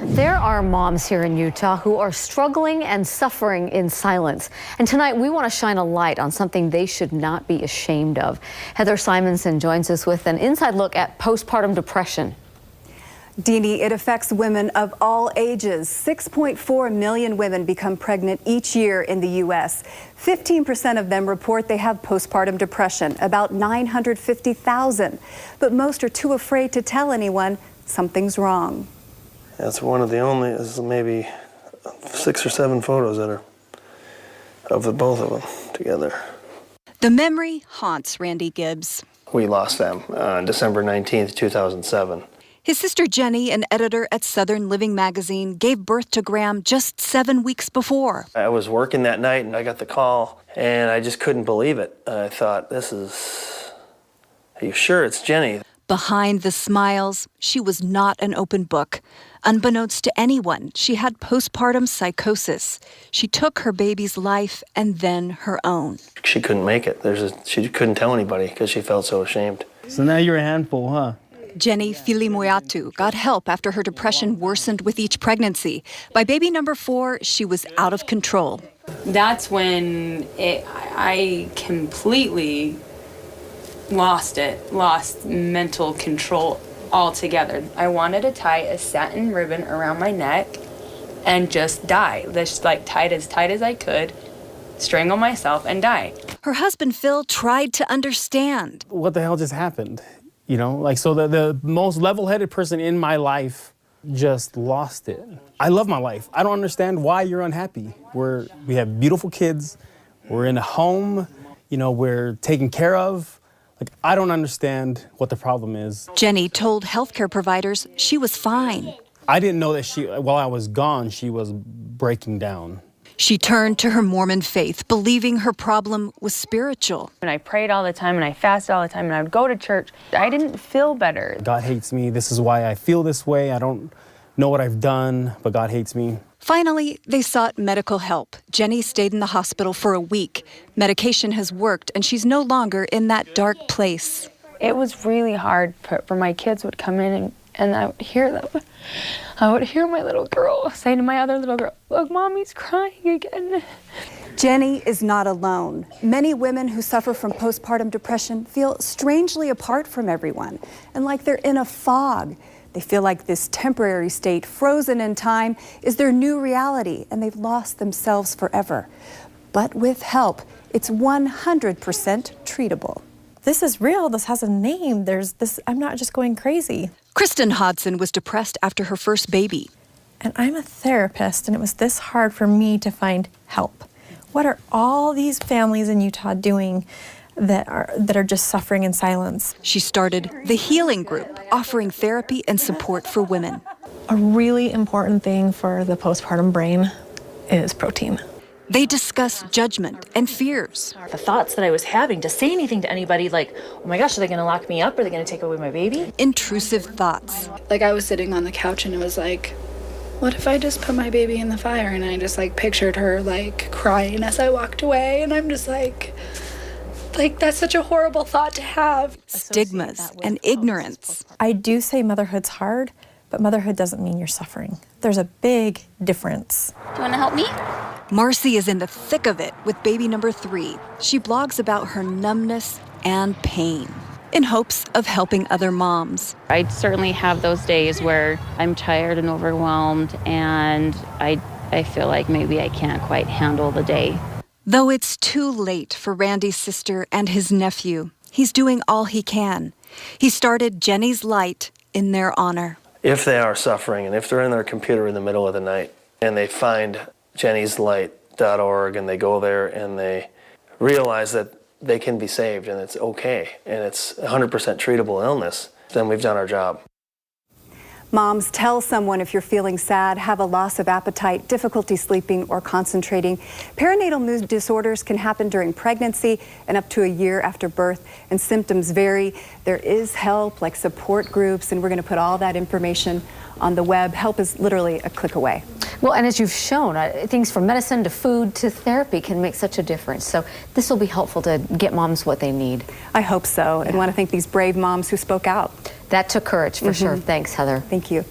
There are moms here in Utah who are struggling and suffering in silence. And tonight we want to shine a light on something they should not be ashamed of. Heather Simonson joins us with an inside look at postpartum depression. Deanie, it affects women of all ages. 6.4 million women become pregnant each year in the U.S. 15% of them report they have postpartum depression, about 950,000. But most are too afraid to tell anyone something's wrong. That's one of the only, there's maybe 6 or 7 photos that are of the both of them together. The memory haunts Randy Gibbs. We lost them on December 19th, 2007. His sister Jenny, an editor at Southern Living magazine, gave birth to Graham just 7 weeks before. I was working that night and I got the call and I just couldn't believe it. I thought, are you sure it's Jenny? Behind the smiles, she was not an open book. Unbeknownst to anyone, she had postpartum psychosis. She took her baby's life and then her own. She couldn't make it. She couldn't tell anybody because she felt so ashamed. So now you're a handful, huh? Jenny Filimoiatu got help after her depression worsened with each pregnancy. By baby number 4, she was out of control. That's when I completely lost mental control altogether. I wanted to tie a satin ribbon around my neck and just die. Just like tight as I could, strangle myself and die. Her husband Phil tried to understand. What the hell just happened? You know, like, so the most level-headed person in my life just lost it. I love my life. I don't understand why you're unhappy. We have beautiful kids. We're in a home. You know, we're taken care of. Like, I don't understand what the problem is. Jenny told healthcare providers she was fine. I didn't know that while I was gone, she was breaking down. She turned to her Mormon faith, believing her problem was spiritual. And I prayed all the time and I fasted all the time and I would go to church. I didn't feel better. God hates me. This is why I feel this way. I don't know what I've done, but God hates me. Finally, they sought medical help. Jenny stayed in the hospital for a week. Medication has worked and she's no longer in that dark place. It was really hard for my kids would come in and I would hear them. I would hear my little girl say to my other little girl, "Look, Mommy's crying again." Jenny is not alone. Many women who suffer from postpartum depression feel strangely apart from everyone and like they're in a fog. They feel like this temporary state, frozen in time, is their new reality and they've lost themselves forever. But with help, it's 100% treatable. This is real. This has a name. I'm not just going crazy. Kristen Hodson was depressed after her first baby. And I'm a therapist, and it was this hard for me to find help. What are all these families in Utah doing that are just suffering in silence? She started the Healing Group, offering therapy and support for women. A really important thing for the postpartum brain is protein. They discuss judgment and fears. The thoughts that I was having to say anything to anybody, like, oh my gosh, are they going to lock me up? Are they going to take away my baby? Intrusive thoughts. Like, I was sitting on the couch and it was like, what if I just put my baby in the fire? And I just like pictured her like crying as I walked away. And I'm just like that's such a horrible thought to have. Stigmas and ignorance. I do say motherhood's hard, but motherhood doesn't mean you're suffering. There's a big difference. Do you want to help me? Marcy is in the thick of it with baby number 3. She blogs about her numbness and pain in hopes of helping other moms. I certainly have those days where I'm tired and overwhelmed and I feel like maybe I can't quite handle the day. Though it's too late for Randy's sister and his nephew, he's doing all he can. He started Jenny's Light in their honor. If they are suffering and if they're in their computer in the middle of the night and they find jennyslight.org and they go there and they realize that they can be saved and it's okay and it's 100% treatable illness, then we've done our job. Moms, tell someone if you're feeling sad, have a loss of appetite, difficulty sleeping or concentrating. Perinatal mood disorders can happen during pregnancy and up to a year after birth, and symptoms vary. There is help, like support groups, and we're going to put all that information on the web. Help is literally a click away. Well, and as you've shown, things from medicine to food to therapy can make such a difference. So this will be helpful to get moms what they need. I hope so, and want to thank these brave moms who spoke out. That took courage for sure. Thanks, Heather. Thank you.